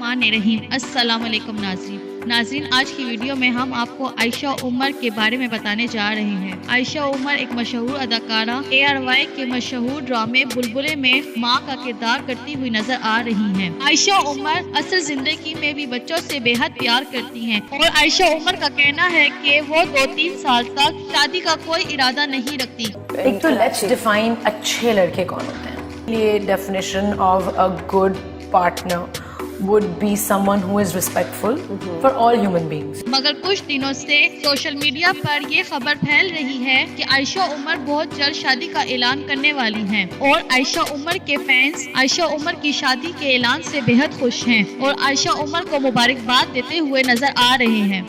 बिस्मिल्लाहिर्रहमानिर्रहीम। अस्सलाम वालेकुम नाज़रीन, आज की वीडियो में हम आपको आयशा उमर के बारे में बताने जा रहे हैं। आयशा उमर एक मशहूर अदाकारा ARY के मशहूर ड्रामे बुलबुले में माँ का किरदार करती हुई नजर आ रही हैं। आयशा उमर असल जिंदगी में भी बच्चों से बेहद प्यार करती हैं और आयशा उमर का कहना है कि वो 2-3 साल तक शादी का कोई इरादा नहीं रखती। एक तो लेट्स डिफाइन अच्छे लड़के कौन होते हैं। ये definition of a good partner would be someone who is respectful for all human beings. मगर कुछ दिनों से सोशल मीडिया पर ये खबर फैल रही है कि आयशा उमर बहुत जल्द शादी का ऐलान करने वाली हैं और आयशा उमर के फैंस आयशा उमर की शादी के ऐलान से बेहद खुश हैं और आयशा उमर को मुबारकबाद देते हुए नजर आ रहे हैं।